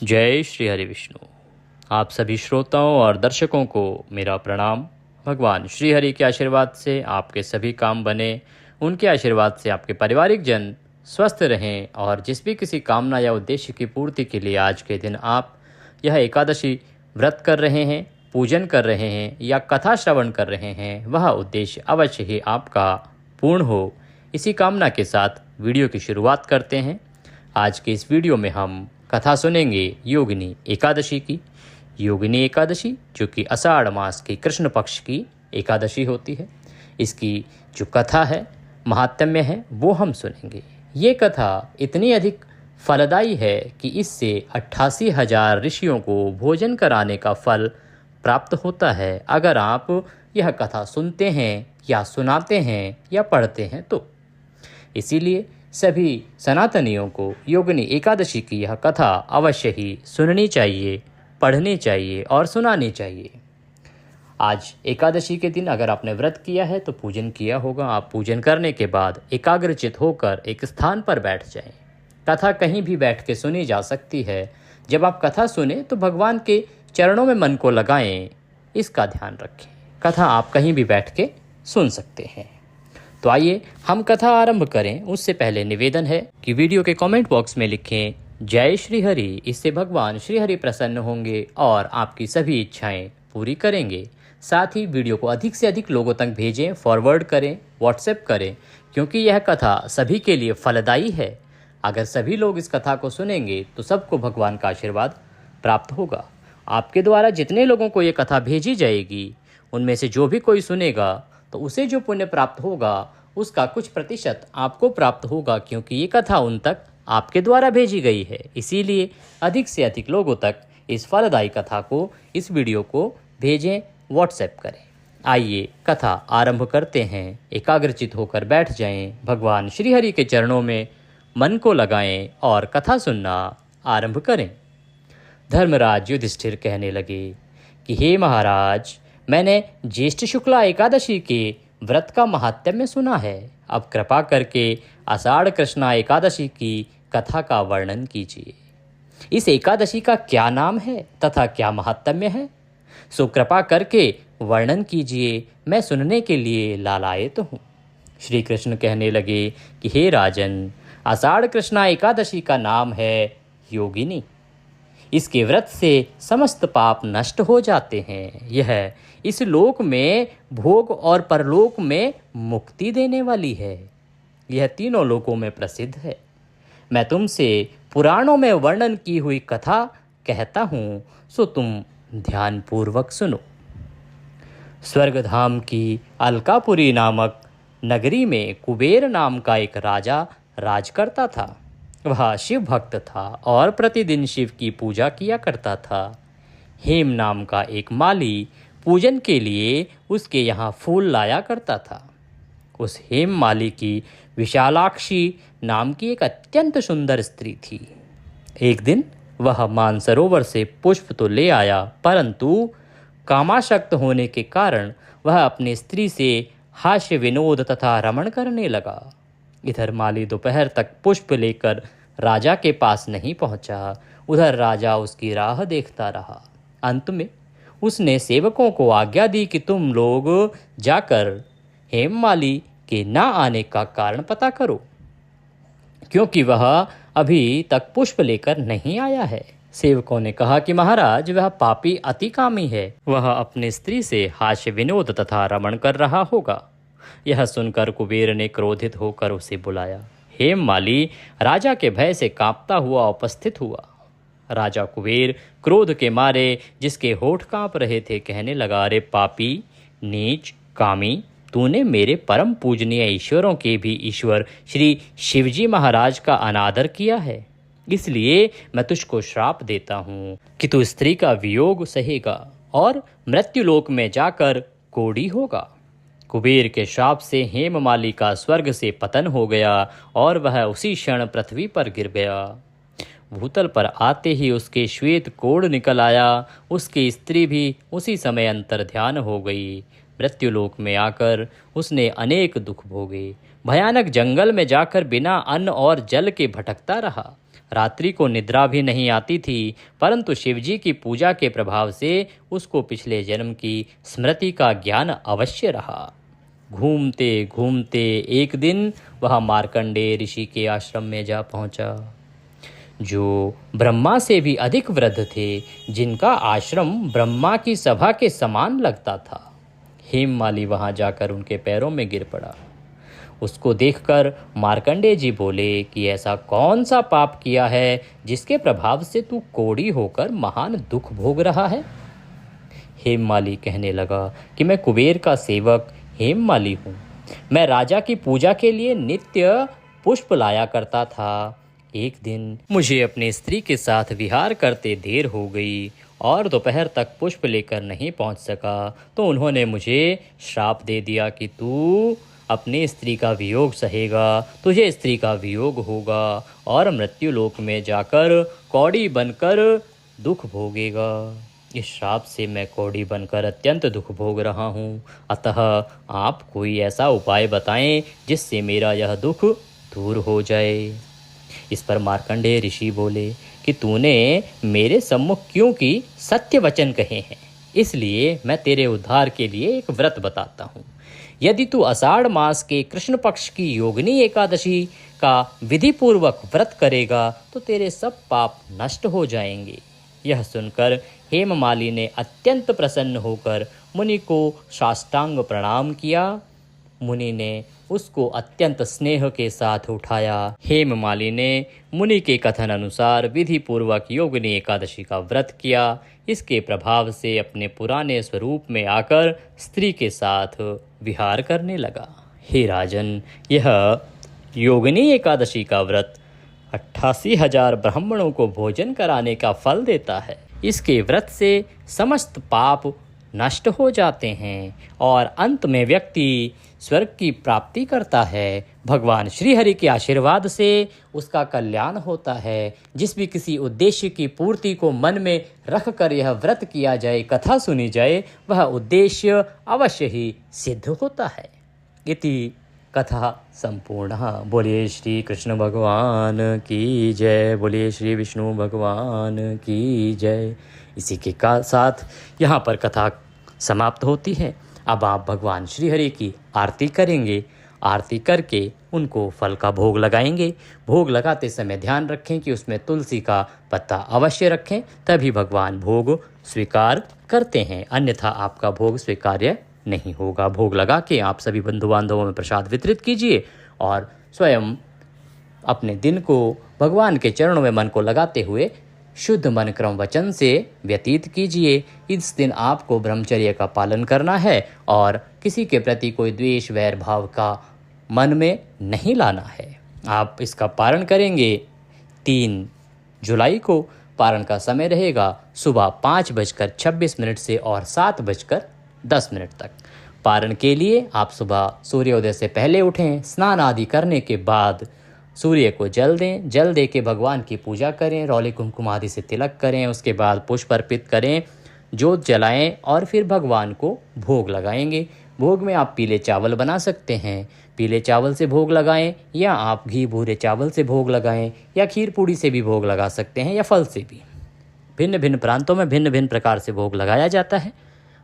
जय श्री हरि विष्णु। आप सभी श्रोताओं और दर्शकों को मेरा प्रणाम। भगवान श्री हरि के आशीर्वाद से आपके सभी काम बने, उनके आशीर्वाद से आपके पारिवारिक जन स्वस्थ रहें और जिस भी किसी कामना या उद्देश्य की पूर्ति के लिए आज के दिन आप यह एकादशी व्रत कर रहे हैं, पूजन कर रहे हैं या कथा श्रवण कर रहे हैं, वह उद्देश्य अवश्य ही आपका पूर्ण हो। इसी कामना के साथ वीडियो की शुरुआत करते हैं। आज के इस वीडियो में हम कथा सुनेंगे योगिनी एकादशी की। योगिनी एकादशी जो कि आषाढ़ मास की कृष्ण पक्ष की एकादशी होती है, इसकी जो कथा है, महात्म्य है, वो हम सुनेंगे। ये कथा इतनी अधिक फलदायी है कि इससे 88,000 ऋषियों को भोजन कराने का फल प्राप्त होता है अगर आप यह कथा सुनते हैं या सुनाते हैं या पढ़ते हैं तो। इसीलिए सभी सनातनियों को योगिनी एकादशी की यह कथा अवश्य ही सुननी चाहिए, पढ़नी चाहिए और सुनानी चाहिए। आज एकादशी के दिन अगर आपने व्रत किया है तो पूजन किया होगा। आप पूजन करने के बाद एकाग्रचित होकर एक स्थान पर बैठ जाएं। कथा कहीं भी बैठ के सुनी जा सकती है। जब आप कथा सुने तो भगवान के चरणों में मन को लगाएं, इसका ध्यान रखें। कथा आप कहीं भी बैठ के सुन सकते हैं। तो आइए हम कथा आरंभ करें। उससे पहले निवेदन है कि वीडियो के कमेंट बॉक्स में लिखें जय श्री हरि। इससे भगवान श्री हरि प्रसन्न होंगे और आपकी सभी इच्छाएं पूरी करेंगे। साथ ही वीडियो को अधिक से अधिक लोगों तक भेजें, फॉरवर्ड करें, व्हाट्सएप करें, क्योंकि यह कथा सभी के लिए फलदायी है। अगर सभी लोग इस कथा को सुनेंगे तो सबको भगवान का आशीर्वाद प्राप्त होगा। आपके द्वारा जितने लोगों को ये कथा भेजी जाएगी, उनमें से जो भी कोई सुनेगा तो उसे जो पुण्य प्राप्त होगा उसका कुछ प्रतिशत आपको प्राप्त होगा, क्योंकि ये कथा उन तक आपके द्वारा भेजी गई है। इसीलिए अधिक से अधिक लोगों तक इस फलदायी कथा को, इस वीडियो को भेजें, व्हाट्सएप करें। आइए कथा आरंभ करते हैं। एकाग्रचित होकर बैठ जाएं, भगवान श्री हरि के चरणों में मन को लगाएं और कथा सुनना आरंभ करें। धर्मराज युधिष्ठिर कहने लगे कि हे महाराज, मैंने ज्येष्ठ शुक्ला एकादशी के व्रत का महात्म्य सुना है। अब कृपा करके आषाढ़ कृष्णा एकादशी की कथा का वर्णन कीजिए। इस एकादशी का क्या नाम है तथा क्या महात्म्य है, सो कृपा करके वर्णन कीजिए। मैं सुनने के लिए लालायित हूँ। श्री कृष्ण कहने लगे कि हे राजन, आषाढ़ कृष्णा एकादशी का नाम है योगिनी। इसके व्रत से समस्त पाप नष्ट हो जाते हैं। यह इस लोक में भोग और परलोक में मुक्ति देने वाली है। यह तीनों लोकों में प्रसिद्ध है। मैं तुमसे पुराणों में वर्णन की हुई कथा कहता हूँ, सो तुम ध्यानपूर्वक सुनो। स्वर्गधाम की अलकापुरी नामक नगरी में कुबेर नाम का एक राजा राज करता था। वह शिव भक्त था और प्रतिदिन शिव की पूजा किया करता था। हेम नाम का एक माली पूजन के लिए उसके यहाँ फूल लाया करता था। उस हेम माली की विशालाक्षी नाम की एक अत्यंत सुंदर स्त्री थी। एक दिन वह मानसरोवर से पुष्प तो ले आया, परंतु कामासक्त होने के कारण वह अपनी स्त्री से हास्य विनोद तथा रमण करने लगा। इधर माली दोपहर तक पुष्प लेकर राजा के पास नहीं पहुंचा। उधर राजा उसकी राह देखता रहा। अंत में उसने सेवकों को आज्ञा दी कि तुम लोग जाकर हेममाली के ना आने का कारण पता करो, क्योंकि वह अभी तक पुष्प लेकर नहीं आया है। सेवकों ने कहा कि महाराज, वह पापी अतिकामी है। वह अपनी स्त्री से हास्य विनोद तथा रमण कर रहा होगा। यह सुनकर कुबेर ने क्रोधित होकर उसे बुलाया। हेममाली राजा के भय से कांपता हुआ उपस्थित हुआ। राजा कुबेर क्रोध के मारे, जिसके होठ कांप रहे थे, कहने लगा, अरे पापी, नीच, कामी, तूने मेरे परम पूजनीय ईश्वरों के भी ईश्वर श्री शिवजी महाराज का अनादर किया है। इसलिए मैं तुझको श्राप देता हूँ कि तू स्त्री का वियोग सहेगा और मृत्युलोक में जाकर कोढ़ी होगा। कुबेर के श्राप से हेममाली का स्वर्ग से पतन हो गया और वह उसी क्षण पृथ्वी पर गिर गया। भूतल पर आते ही उसके श्वेत कोढ़ निकल आया। उसकी स्त्री भी उसी समय अंतर ध्यान हो गई। मृत्युलोक में आकर उसने अनेक दुख भोगे। भयानक जंगल में जाकर बिना अन्न और जल के भटकता रहा। रात्रि को निद्रा भी नहीं आती थी, परंतु शिवजी की पूजा के प्रभाव से उसको पिछले जन्म की स्मृति का ज्ञान अवश्य रहा। घूमते घूमते एक दिन वह मार्कंडेय ऋषि के आश्रम में जा पहुंचा, जो ब्रह्मा से भी अधिक वृद्ध थे, जिनका आश्रम ब्रह्मा की सभा के समान लगता था। हेममाली वहां जाकर उनके पैरों में गिर पड़ा। उसको देखकर मार्कंडेय जी बोले कि ऐसा कौन सा पाप किया है जिसके प्रभाव से तू कोढ़ी होकर महान दुख भोग रहा है। हेममाली कहने लगा कि मैं कुबेर का सेवक हेममाली हूँ। मैं राजा की पूजा के लिए नित्य पुष्प लाया करता था। एक दिन मुझे अपनी स्त्री के साथ विहार करते देर हो गई और दोपहर तक पुष्प लेकर नहीं पहुंच सका, तो उन्होंने मुझे श्राप दे दिया कि तू अपनी स्त्री का वियोग सहेगा, तुझे स्त्री का वियोग होगा और मृत्यु लोक में जाकर कौड़ी बनकर दुख भोगेगा। इस श्राप से मैं कौड़ी बनकर अत्यंत दुख भोग रहा हूँ। अतः आप कोई ऐसा उपाय बताएं जिससे मेरा यह दुख दूर हो जाए। इस पर मार्कंडेय ऋषि बोले कि तूने मेरे सम्मुख क्यों की सत्य वचन कहे हैं, इसलिए मैं तेरे उद्धार के लिए एक व्रत बताता हूँ। यदि तू आषाढ़ मास के कृष्ण पक्ष की योगिनी एकादशी का विधि पूर्वक व्रत करेगा तो तेरे सब पाप नष्ट हो जाएंगे। यह सुनकर हेममाली ने अत्यंत प्रसन्न होकर मुनि को साष्टांग प्रणाम किया। मुनि ने उसको अत्यंत स्नेह के साथ उठाया। हेममाली ने मुनि के कथन अनुसार विधि पूर्वक योगिनी एकादशी का व्रत किया। इसके प्रभाव से अपने पुराने स्वरूप में आकर स्त्री के साथ विहार करने लगा। हे राजन, यह योगिनी एकादशी का व्रत 88,000 ब्राह्मणों को भोजन कराने का फल देता है। इसके व्रत से समस्त पाप नष्ट हो जाते हैं और अंत में व्यक्ति स्वर्ग की प्राप्ति करता है। भगवान श्रीहरि के आशीर्वाद से उसका कल्याण होता है। जिस भी किसी उद्देश्य की पूर्ति को मन में रख कर यह व्रत किया जाए, कथा सुनी जाए, वह उद्देश्य अवश्य ही सिद्ध होता है। इति कथा संपूर्ण। बोलिए श्री कृष्ण भगवान की जय, बोलिए श्री विष्णु भगवान की जय। इसी के साथ यहाँ पर कथा समाप्त होती है। अब आप भगवान श्री हरि की आरती करेंगे। आरती करके उनको फल का भोग लगाएंगे। भोग लगाते समय ध्यान रखें कि उसमें तुलसी का पत्ता अवश्य रखें, तभी भगवान भोग स्वीकार करते हैं, अन्यथा आपका भोग स्वीकार्य नहीं होगा। भोग लगा के आप सभी बंधु बांधवों में प्रसाद वितरित कीजिए और स्वयं अपने दिन को भगवान के चरणों में मन को लगाते हुए शुद्ध मन क्रम वचन से व्यतीत कीजिए। इस दिन आपको ब्रह्मचर्य का पालन करना है और किसी के प्रति कोई द्वेष वैर भाव का मन में नहीं लाना है। आप इसका पारण करेंगे 3 जुलाई को। पारण का समय रहेगा सुबह 5:26 से और 7:10 तक। पारण के लिए आप सुबह सूर्योदय से पहले उठें, स्नान आदि करने के बाद सूर्य को जल दें। जल दे के भगवान की पूजा करें, रौली कुमकुम आदि से तिलक करें, उसके बाद पुष्प अर्पित करें, जोत जलाएं और फिर भगवान को भोग लगाएंगे। भोग में आप पीले चावल बना सकते हैं, पीले चावल से भोग लगाएं, या आप घी भूरे चावल से भोग लगाएं, या खीर पूड़ी से भी भोग लगा सकते हैं, या फल से भी। भिन्न भिन्न प्रांतों में भिन्न भिन्न प्रकार से भोग लगाया जाता है।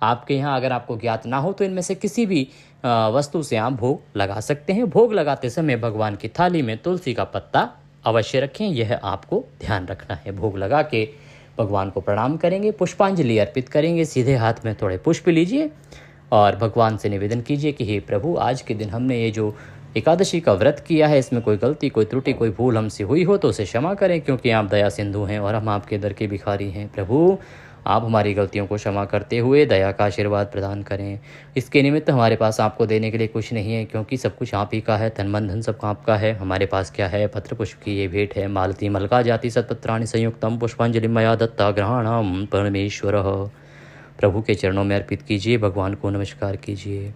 आपके यहाँ अगर आपको ज्ञात ना हो तो इनमें से किसी भी वस्तु से आप भोग लगा सकते हैं। भोग लगाते समय भगवान की थाली में तुलसी का पत्ता अवश्य रखें, यह आपको ध्यान रखना है। भोग लगा के भगवान को प्रणाम करेंगे, पुष्पांजलि अर्पित करेंगे। सीधे हाथ में थोड़े पुष्प लीजिए और भगवान से निवेदन कीजिए कि हे प्रभु, आज के दिन हमने ये जो एकादशी का व्रत किया है, इसमें कोई गलती, कोई त्रुटि, कोई भूल हमसे हुई हो तो उसे क्षमा करें, क्योंकि आप दया सिंधु हैं और हम आपके दर के भिखारी हैं। प्रभु, आप हमारी गलतियों को क्षमा करते हुए दया का आशीर्वाद प्रदान करें। इसके निमित्त हमारे पास आपको देने के लिए कुछ नहीं है, क्योंकि सब कुछ आप ही का है, तन मन धन सब आपका है। हमारे पास क्या है? पत्र पुष्प की ये भेंट है। मालती मलका जाति सत्पत्राणि संयुक्तम पुष्पांजलि मया दत्ता ग्रहणम परमेश्वर। प्रभु के चरणों में अर्पित कीजिए, भगवान को नमस्कार कीजिए।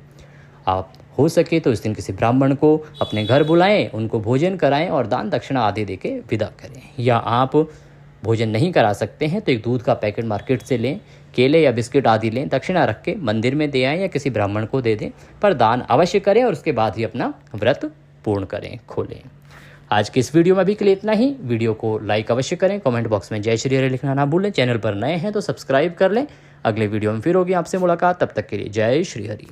आप हो सके तो इस दिन किसी ब्राह्मण को अपने घर बुलाएं, उनको भोजन कराएं और दान दक्षिणा आदि देके विदा करें। या आप भोजन नहीं करा सकते हैं तो एक दूध का पैकेट मार्केट से लें, केले या बिस्किट आदि लें, दक्षिणा रख के मंदिर में दे आएं या किसी ब्राह्मण को दे दें, पर दान अवश्य करें और उसके बाद ही अपना व्रत पूर्ण करें, खोलें। आज की इस वीडियो में अभी के लिए इतना ही। वीडियो को लाइक अवश्य करें, कमेंट बॉक्स में जय श्री हरि लिखना ना भूलें। चैनल पर नए हैं तो सब्सक्राइब कर लें। अगले वीडियो में फिर होगी आपसे मुलाकात, तब तक के लिए जय श्री हरि।